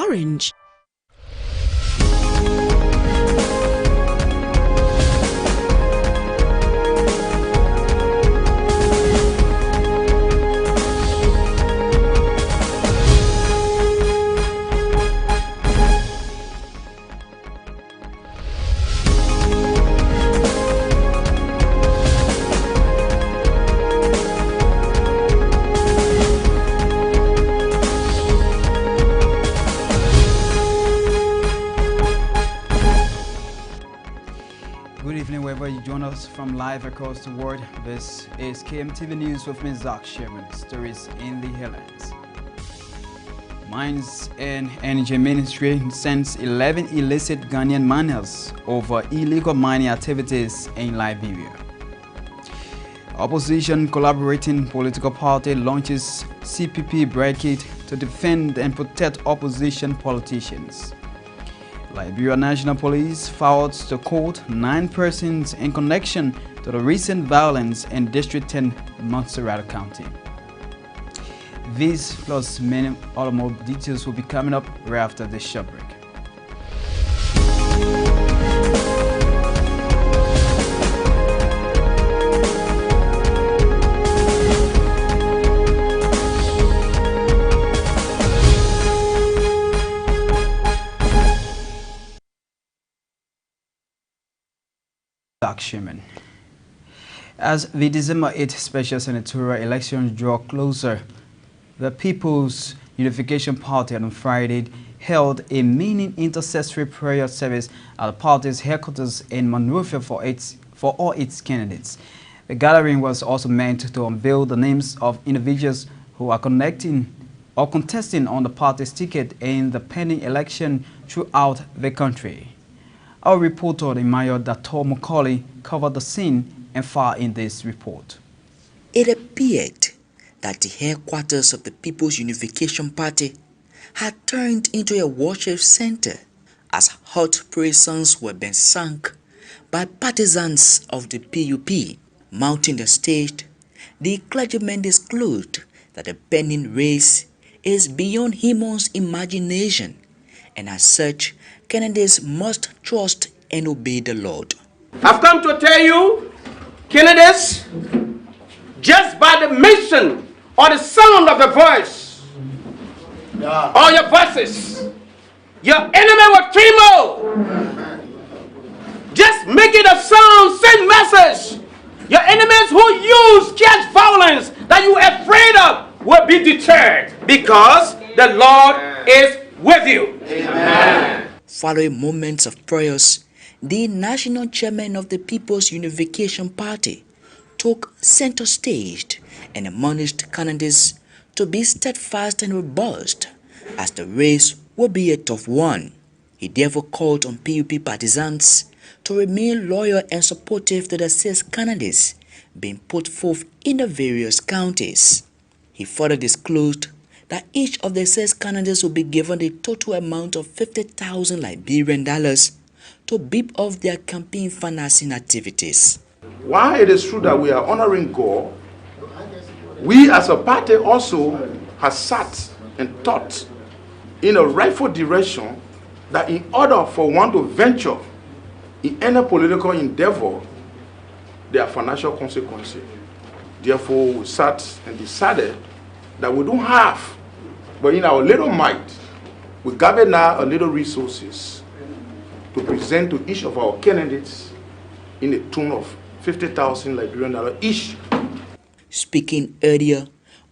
orange. Join us from live across the world. This is KMTV News with me, Zac Sherman. Stories in the headlines. Mines and Energy Ministry sends 11 illicit Ghanaian miners over illegal mining activities in Liberia. Opposition collaborating political party launches CPP Brigade to defend and protect opposition politicians. Liberia National Police filed to court 9 persons in connection to the recent violence in District 10, Montserrado County. These plus many other more details will be coming up right after this short break. Zac Sherman. As the December 8th special senatorial elections draw closer, the People's Unification Party on Friday held a mini intercessory prayer service at the party's headquarters in Monrovia for all its candidates. The gathering was also meant to unveil the names of individuals who are contesting on the party's ticket in the pending election throughout the country. Our reporter, Imayo Dato Mokoli, covered the scene and far in this report. It appeared that the headquarters of the People's Unification Party had turned into a worship center as hot praise songs were being sung by partisans of the PUP. Mounting the stage, the clergymen disclosed that the pending race is beyond human's imagination, and as such, candidates must trust and obey the Lord. I've come to tell you, candidates, just by the mention or the sound of the voice, or your voices, your enemy will tremble. Just make it a sound, send message. Your enemies who use cash violence that you are afraid of will be deterred because the Lord is with you. Amen. Following moments of prayers, the national chairman of the People's Unification Party took center stage and admonished candidates to be steadfast and robust, as the race will be a tough one. He therefore called on PUP partisans to remain loyal and supportive to the 6 candidates being put forth in the various counties. He further disclosed that each of the 6 candidates will be given the total amount of 50,000 Liberian dollars to beef off their campaign financing activities. While it is true that we are honoring God, we as a party also have sat and thought in a rightful direction that in order for one to venture in any political endeavor, there are financial consequences. Therefore, we sat and decided that we don't have, but in our little might, we gather now a little resources to present to each of our candidates in the tune of 50,000 Liberian dollars each. Speaking earlier,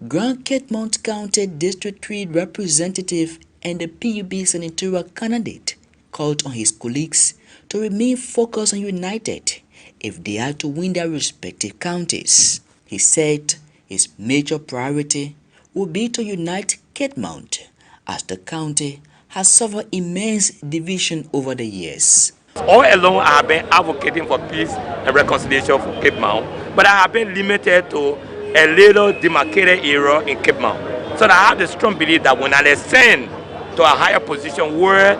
Grand Cape County District 3 representative and the PUB senatorial candidate called on his colleagues to remain focused and united if they are to win their respective counties. He said his major priority would be to unite Cape Mount, as the county has suffered immense division over the years. All along, I have been advocating for peace and reconciliation for Cape Mount, but I have been limited to a little demarcated area in Cape Mount. So that I have the strong belief that when I ascend to a higher position where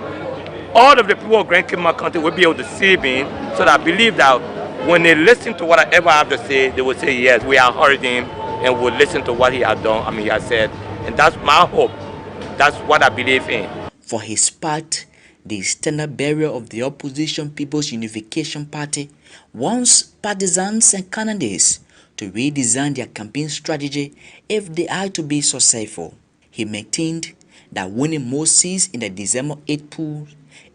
all of the people of Grand Cape Mount County will be able to see me, so that I believe that when they listen to whatever I have to say, they will say, yes, we are heard him, and will listen to what he has done, he has said. And that's my hope. That's what I believe in. For his part, the standard bearer of the opposition People's Unification Party wants partisans and candidates to redesign their campaign strategy if they are to be successful. He maintained that winning more seats in the December 8 poll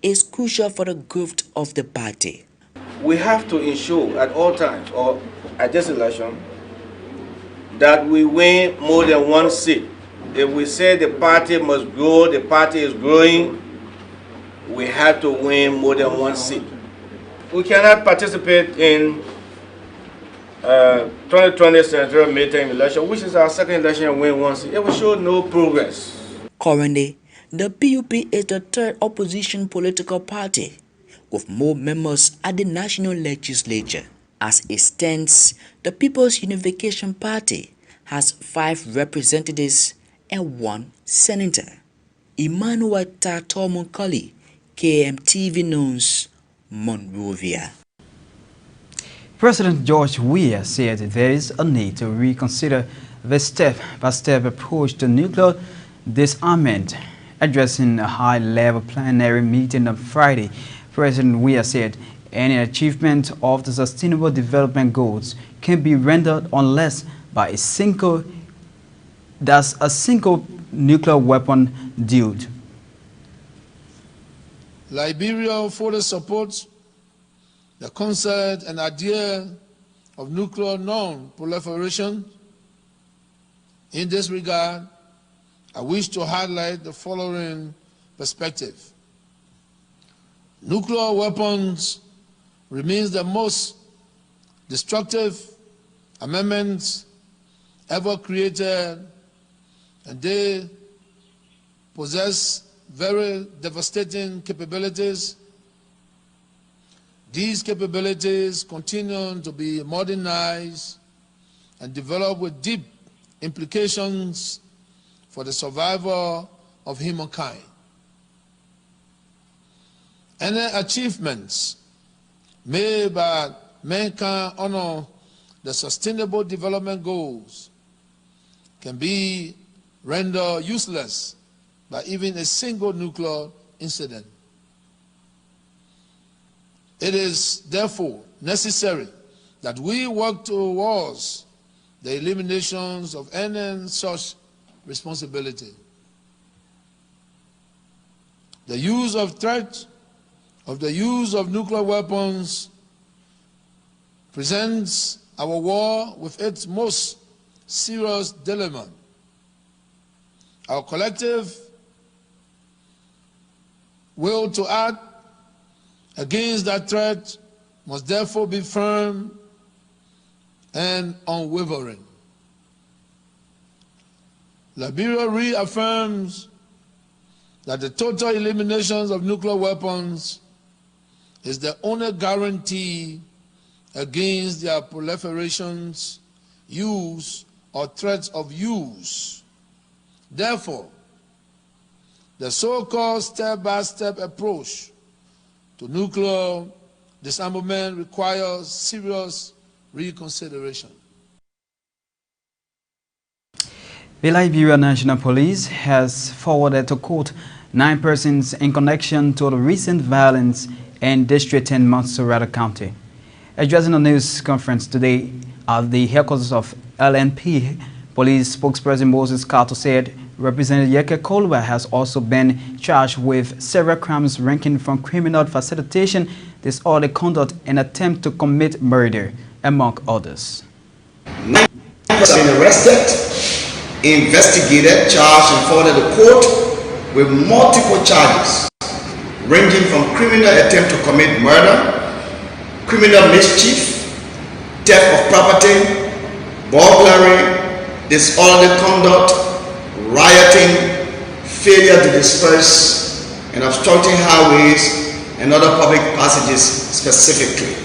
is crucial for the growth of the party. We have to ensure at all times, or at this election, that we win more than one seat. If we say the party must grow, the party is growing, we have to win more than one seat. We cannot participate in 2020 Senatorial midterm election, which is our second election, and win one seat. It will show no progress. Currently, the PUP is the third opposition political party with more members at the national legislature. As it stands, the People's Unification Party has 5 representatives and 1 senator. Emmanuel Tatomunkoli, KMTV News, Monrovia. President George Weah said there is a need to reconsider the step-by-step approach to nuclear disarmament. Addressing a high-level plenary meeting on Friday, President Weah said any achievement of the Sustainable Development Goals can be rendered unless by a single nuclear weapon dude. Liberia further supports the concept and idea of nuclear non-proliferation. In this regard, I wish to highlight the following perspective. Nuclear weapons remains the most destructive armament ever created, and they possess very devastating capabilities. These capabilities continue to be modernized and developed with deep implications for the survival of humankind. Any achievements made by mankind honor the Sustainable Development Goals can be rendered useless by even a single nuclear incident. It is therefore necessary that we work towards the elimination of any such responsibility. The use of nuclear weapons presents our war with its most serious dilemma. Our collective will to act against that threat must therefore be firm and unwavering. Liberia reaffirms that the total elimination of nuclear weapons is the only guarantee against their proliferations, use, or threats of use. Therefore, the so-called step-by-step approach to nuclear disarmament requires serious reconsideration. The Liberia National Police has forwarded to court 9 persons in connection to the recent violence in District 10 Montserrado County. Addressing a news conference today at the headquarters of LNP, Police spokesperson Moses Carter said Representative Yekeh Kolubah has also been charged with several crimes ranging from criminal facilitation, disorderly conduct, and attempt to commit murder, among others. 9 persons have been arrested, investigated, charged, and forwarded to court with multiple charges ranging from criminal attempt to commit murder, criminal mischief, theft of property, burglary, disorderly conduct, rioting, failure to disperse, and obstructing highways and other public passages specifically.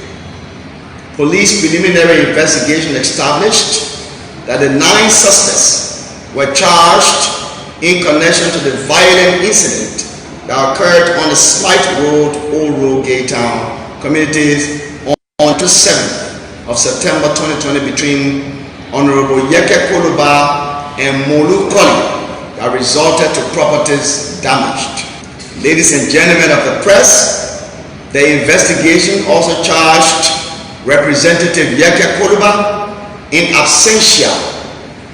Police preliminary investigation established that the 9 suspects were charged in connection to the violent incident that occurred on the Slight Road, Old Road, Gay Town communities on the 7th of September 2020 between Honorable Yekeh Kolubah and Molu Koli that resulted to properties damaged. Ladies and gentlemen of the press, the investigation also charged Representative Yekeh Kolubah in absentia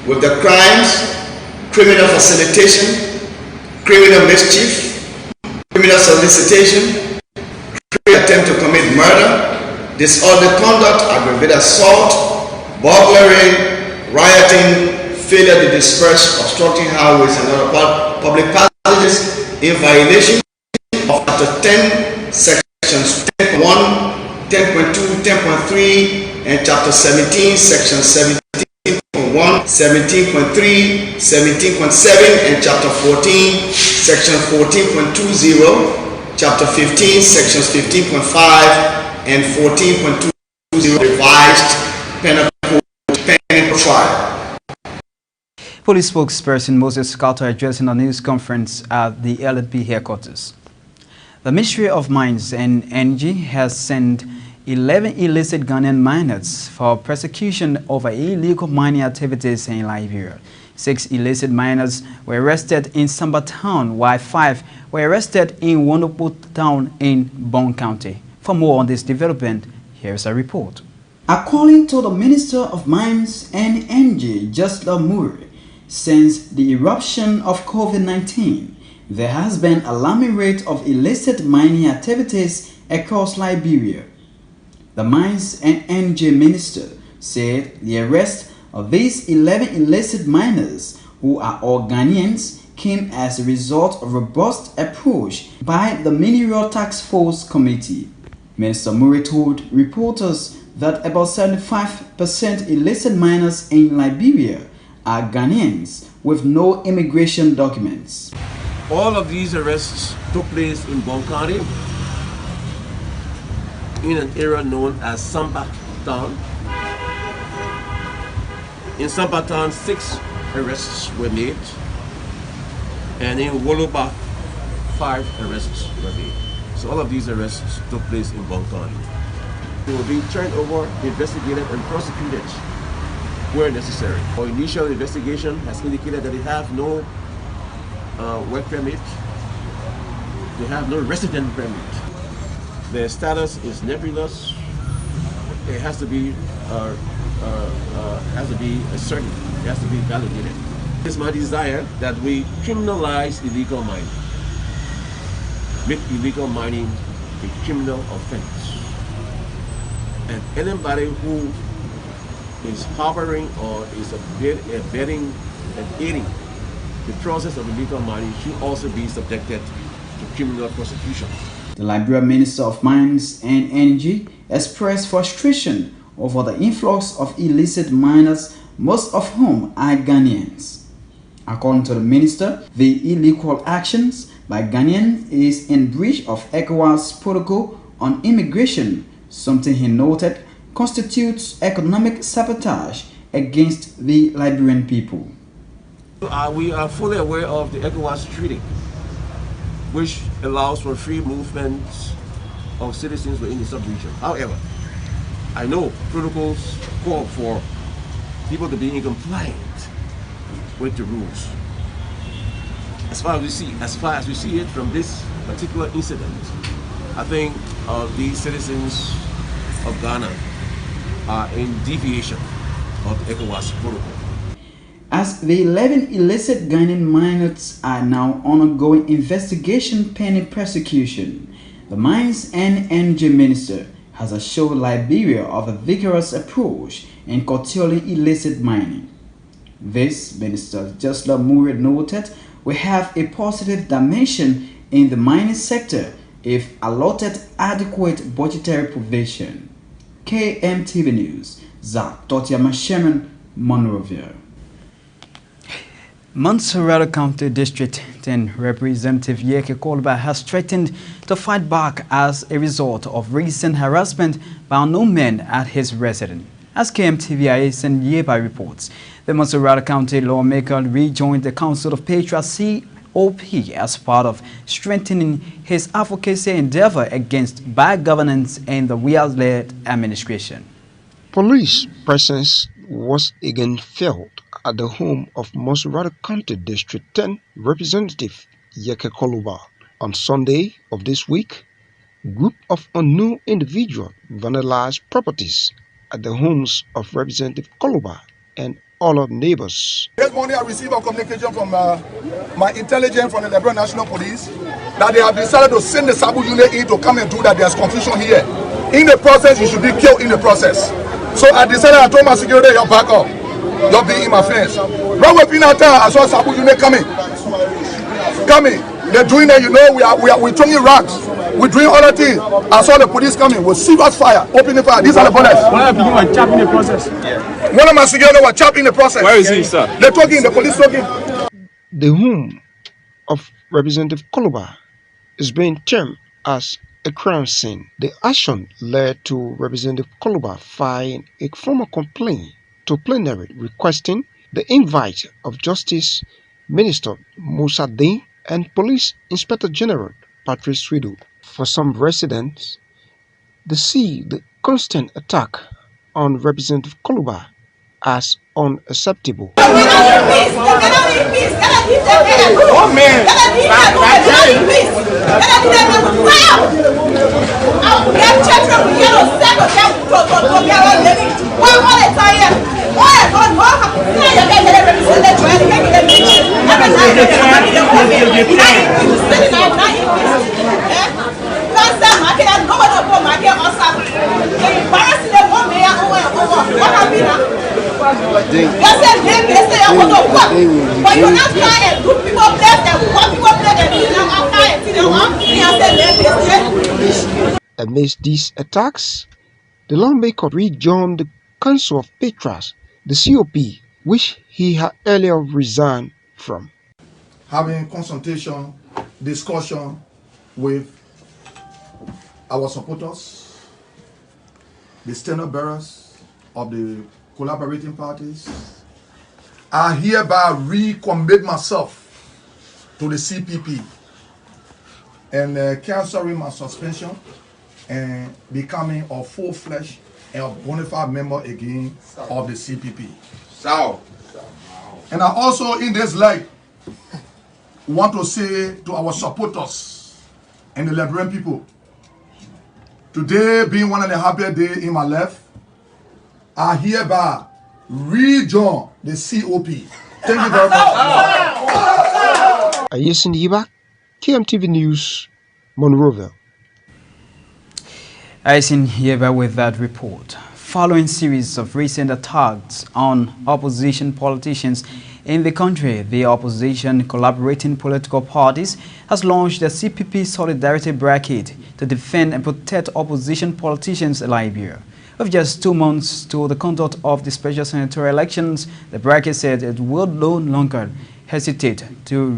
with the crimes criminal facilitation, criminal mischief, criminal solicitation, criminal attempt to commit murder, disorderly conduct, aggravated assault, burglary, rioting, failure to disperse, obstructing highways and other public passages in violation of Chapter 10, Sections 10.1, 10.2, 10.3, and Chapter 17, Section 17.1, 17.3, 17.7, and Chapter 14, Section 14.20, Chapter 15, Sections 15.5 and 14.20 revised penal code pending trial. Police spokesperson Moses Carter addressing a news conference at the LNP headquarters. The Ministry of Mines and Energy has sent 11 illicit Ghanaian miners for prosecution over illegal mining activities in Liberia. 6 illicit miners were arrested in Samba Town, while 5 were arrested in Wonopo Town in Bon County. For more on this development, here's a report. According to the Minister of Mines and Energy, Gesler Murry, since the eruption of COVID-19, there has been an alarming rate of illicit mining activities across Liberia. The Mines and Energy Minister said the arrest of these 11 illicit miners, who are all Ghanaians, came as a result of robust approach by the Mineral Task Force Committee. Minister Murry told reporters that about 75% illicit miners in Liberia are Ghanaians with no immigration documents. All of these arrests took place in Bon County, in an area known as Samba Town. In Samba Town, 6 arrests were made, and in Kolubah, 5 arrests were made. So all of these arrests took place in Bon County. They will be turned over, investigated, and prosecuted where necessary. Our initial investigation has indicated that they have no work permit, they have no resident permit. Their status is nebulous. It has to be ascertained. It has to be validated. It's my desire that we criminalize illegal mining, make illegal mining a criminal offense, and anybody who is harboring or is abetting and aiding the process of illegal mining should also be subjected to criminal prosecution. The Liberian Minister of Mines and Energy expressed frustration over the influx of illicit miners, most of whom are Ghanaians. According to the minister, the illegal actions by Ghanaians is in breach of ECOWAS protocol on immigration, something he noted constitutes economic sabotage against the Liberian people. We are fully aware of the ECOWAS treaty, which allows for free movement of citizens within the sub-region. However, I know protocols call for people to be in compliance with the rules. As far as we see it from this particular incident, I think these citizens of Ghana are in deviation of the ECOWAS protocol. As the 11 illicit Ghanaian miners are now undergoing investigation pending prosecution, the Mines and Energy Minister has assured Liberia of a vigorous approach in curtailing illicit mining. This, Minister Gesler Murry noted, will have a positive dimension in the mining sector if allotted adequate budgetary provision. KMTV News, Zac Sherman, Monrovia. Montserrado County District 10 Representative Yekeh Kolubah has threatened to fight back as a result of recent harassment by unknown men at his residence. As KMTV and Yekeh reports, the Montserrado County lawmaker rejoined the Council of Patriots COP as part of strengthening his advocacy endeavor against bad governance in the Weah-led administration. Police presence was again felt at the home of Montserrado County District 10 Representative Yekeh Kolubah On Sunday of this week, a group of unknown individuals vandalized properties at the homes of Representative Kolubah and other neighbors. This morning I received a communication from my intelligence from the Liberian National Police that they have decided to send the Sabu unit in to come and do that. There's confusion here. In the process, you should be killed in the process. So I decided, I told my security, you'll back up. You'll be in my face. Right within that time, I saw Sabu unit coming. They're doing that, you know, we're throwing rocks. We're doing other things. I saw the police coming with serious fire, opening fire. These are the bullets. One of the people were chopping the process. One of my security were chopping the process. Where is he, sir? They're talking, the police talking. The home of Representative Kolubah is being termed as a crime scene. The action led to Representative Kolubah filing a formal complaint to plenary requesting the invite of Justice Minister Montserrado and Police Inspector General Patrice Swido. For some residents, they see the constant attack on Representative Kolubah as unacceptable. Amidst these attacks, the lawmaker rejoined the Council of Patriarchs, the COP, which he had earlier resigned from. Having consultation, discussion with our supporters, the standard bearers of the collaborating parties, I hereby recommit myself to the CPP and canceling my suspension and becoming a full-fledged and bona fide member again of the CPP. And I also, in this light, want to say to our supporters and the Liberian people, today being one of the happiest days in my life, I hereby rejoin the COP. Thank you very much. Ayesin Yiba, KMTV News, Monrovia. Ayesin Yiba with that report. Following series of recent attacks on opposition politicians in the country, the opposition collaborating political parties has launched the CPP Solidarity Brigade to defend and protect opposition politicians in Liberia. With just 2 months to the conduct of the special senatorial elections, the Brigade said it will no longer hesitate to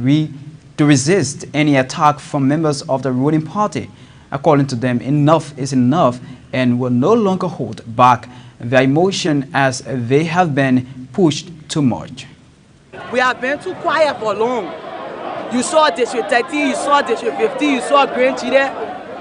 resist any attack from members of the ruling party. According to them, enough is enough and will no longer hold back their emotion as they have been pushed too much. We have been too quiet for long. You saw District 13, you saw District 15, you saw Grand Chile.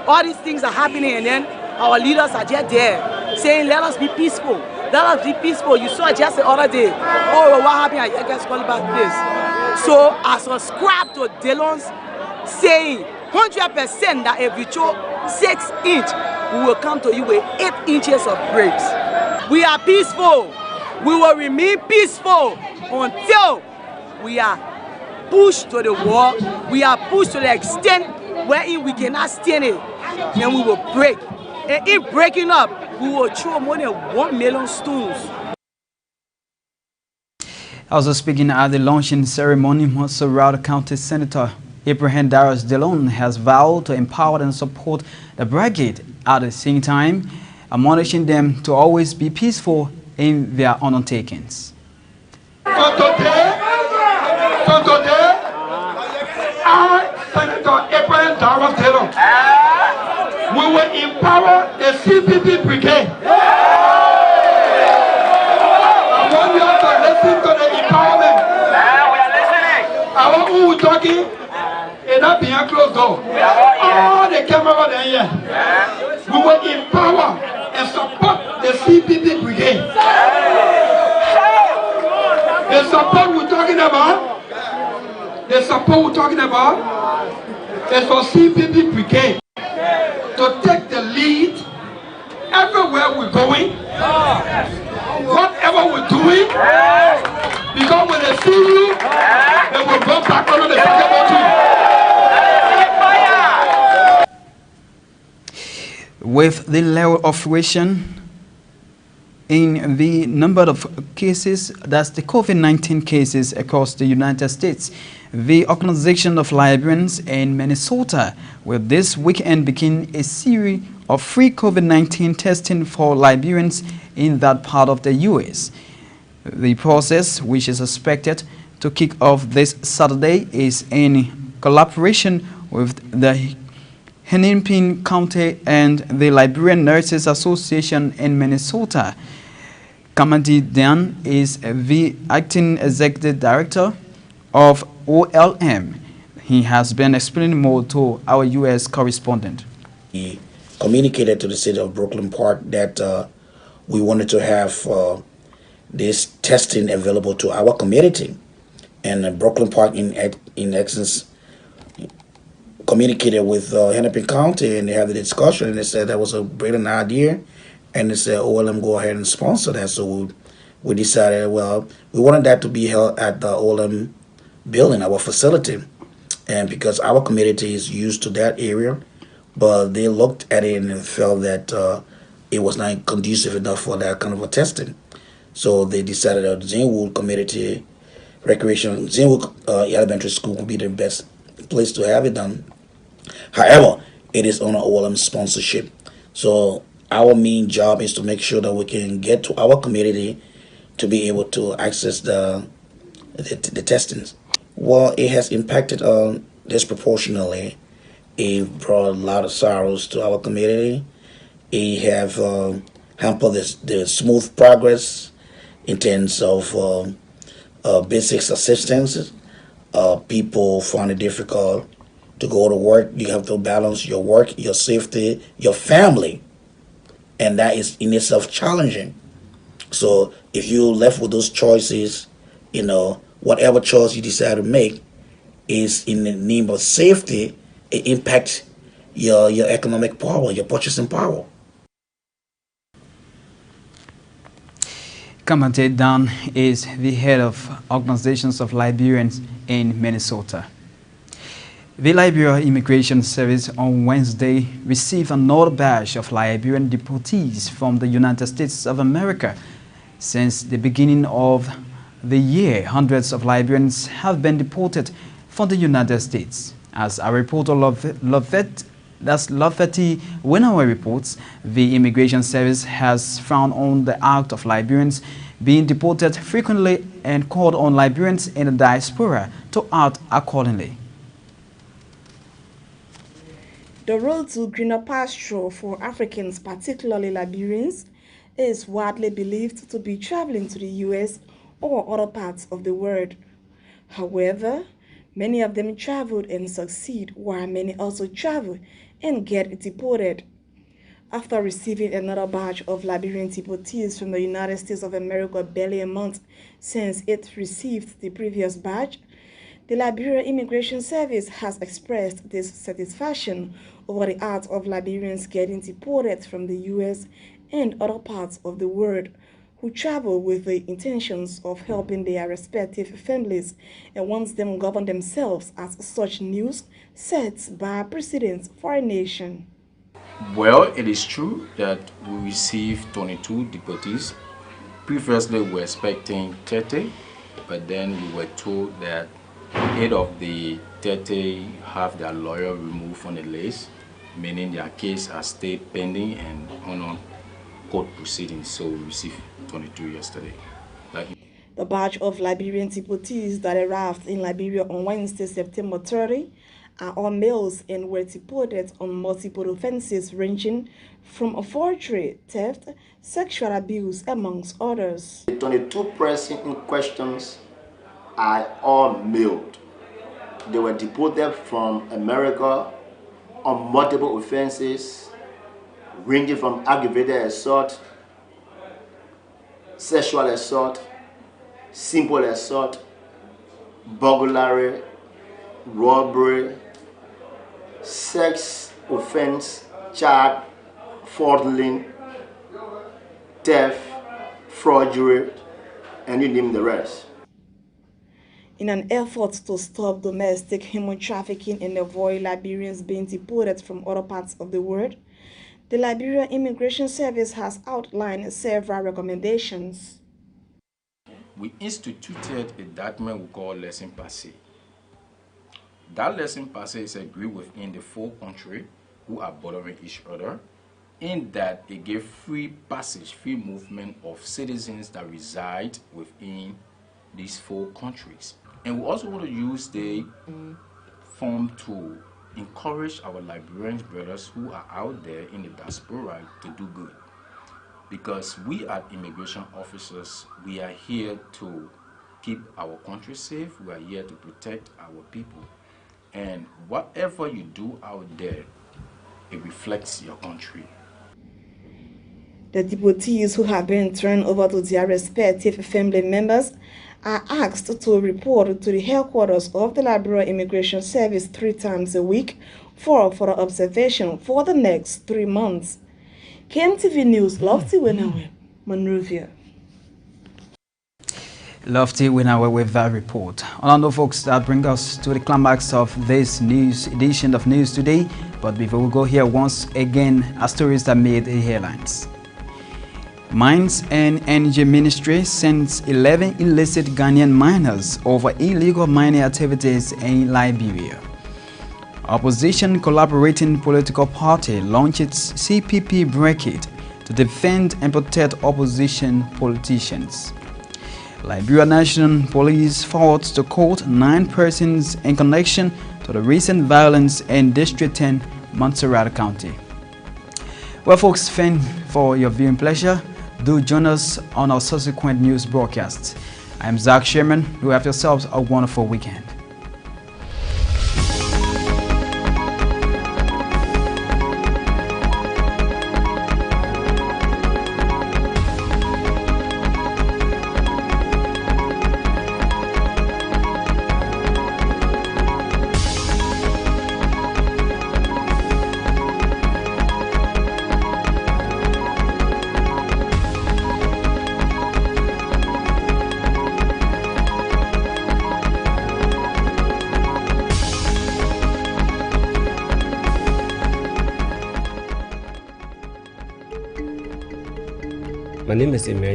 All these things are happening and then our leaders are just there saying, let us be peaceful. Let us be peaceful. You saw just the other day, oh, what happened at Yekeh's Kolubah place. So I subscribe to Dillon's saying 100% that if you chose 6 inches, we will come to you with 8 inches of bricks. We are peaceful. We will remain peaceful until we are pushed to the wall. We are pushed to the extent wherein we cannot stand it. Then we will break. And in breaking up, we will throw more than 1 million stones. Also speaking at the launching ceremony, Montserrado County Senator Darius Dillon has vowed to empower and support the Brigade at the same time, admonishing them to always be peaceful in their undertakings. From today, I, Senator Darius Dillon, we will empower the CPP Brigade. I want you all to listen to the empowerment. We are listening. I want who we're talking. It's not behind closed door. All the camera there here. We will empower and support the CPP Brigade. The support we're talking about, the support we're talking about is for CPP Brigade to take the lead everywhere we're going, whatever we're doing, because when they see you, they will run back under the forget about you. With the level of ration in the number of cases, that's the COVID-19 cases across the United States, the Organization of Liberians in Minnesota will this weekend begin a series of free COVID-19 testing for Liberians in that part of the U.S. The process, which is expected to kick off this Saturday, is in collaboration with the Hennepin County and the Liberian Nurses Association in Minnesota. Kamara is the acting executive director of OLM. He has been explaining more to our U.S. correspondent. He communicated to the city of Brooklyn Park that we wanted to have this testing available to our community. And Brooklyn Park in essence communicated with Hennepin County, and they had the discussion, and they said that was a brilliant idea, and they said, OLM go ahead and sponsor that. So we decided, well, we wanted that to be held at the OLM building, our facility, and because our community is used to that area, but they looked at it and felt that it was not conducive enough for that kind of a testing. So they decided that Zenwood Community Recreation, Zenwood Elementary School would be the best place to have it done. However, it is on an OLM sponsorship. So our main job is to make sure that we can get to our community to be able to access the testings. Well, it has impacted disproportionately. It brought a lot of sorrows to our community. It have hampered the smooth progress in terms of basic assistance. People find it difficult to go to work. You have to balance your work, your safety, your family, and that is in itself challenging. So if you're left with those choices, you know, whatever choice you decide to make is in the name of safety, it impacts your economic power, your purchasing power. Kamara is the head of Organizations of Liberians in Minnesota. The Liberia Immigration Service on Wednesday received another batch of Liberian deportees from the United States of America. Since the beginning of the year, hundreds of Liberians have been deported from the United States. As our reporter Loveti Wenawa reports, the Immigration Service has frowned on the act of Liberians being deported frequently and called on Liberians in the diaspora to act accordingly. The road to greener pasture for Africans, particularly Liberians, is widely believed to be traveling to the U.S. or other parts of the world. However, many of them traveled and succeed, while many also travel and get deported. After receiving another batch of Liberian deportees from the United States of America barely a month since it received the previous batch, the Liberia Immigration Service has expressed dissatisfaction over the act of Liberians getting deported from the U.S. and other parts of the world, who travel with the intentions of helping their respective families and wants them govern themselves, as such news sets by precedents for a nation. Well, it is true that we received 22 deportees. Previously, we were expecting 30, but then we were told that 8 of the 30 have their lawyer removed from the list, meaning their case has stayed pending and on court proceedings. So we received 22 yesterday. The batch of Liberian deportees that arrived in Liberia on Wednesday, September 30, are all males and were deported on multiple offenses ranging from forgery, theft, sexual abuse, amongst others. The 22 persons in questions are all male. They were deported from America on multiple offenses ranging from aggravated assault, sexual assault, simple assault, burglary, robbery, sex offense, child fondling, theft, forgery, and you name the rest. In an effort to stop domestic human trafficking and avoid Liberians being deported from other parts of the world, the Liberian Immigration Service has outlined several recommendations. We instituted a document we call Lesson Passé. That Lesson Passé is agreed within the 4 countries who are bordering each other, in that it gives free passage, free movement of citizens that reside within these 4 countries. And we also want to use the form to encourage our Liberian brothers who are out there in the diaspora to do good. Because we are immigration officers, we are here to keep our country safe, we are here to protect our people. And whatever you do out there, it reflects your country. The deportees who have been turned over to their respective family members are asked to report to the headquarters of the Liberian Immigration Service 3 times a week for further observation for the next 3 months. KMTV News, Lofty Wenawe, Monrovia. Lofty Wenawe with that report. Orlando folks, that brings us to the climax of this news edition of News Today. But before we go here, once again, our stories that made the headlines. Mines and Energy Ministry sends 11 illicit Ghanaian miners over illegal mining activities in Liberia. Opposition collaborating political party launches CPP Brigade to defend and protect opposition politicians. Liberia National Police forwards to court 9 persons in connection to the recent violence in District 10, Montserrado County. Well, folks, thank you for your viewing pleasure. Do join us on our subsequent news broadcasts. I'm Zac Sherman. You have yourselves a wonderful weekend. My name is Emmerson.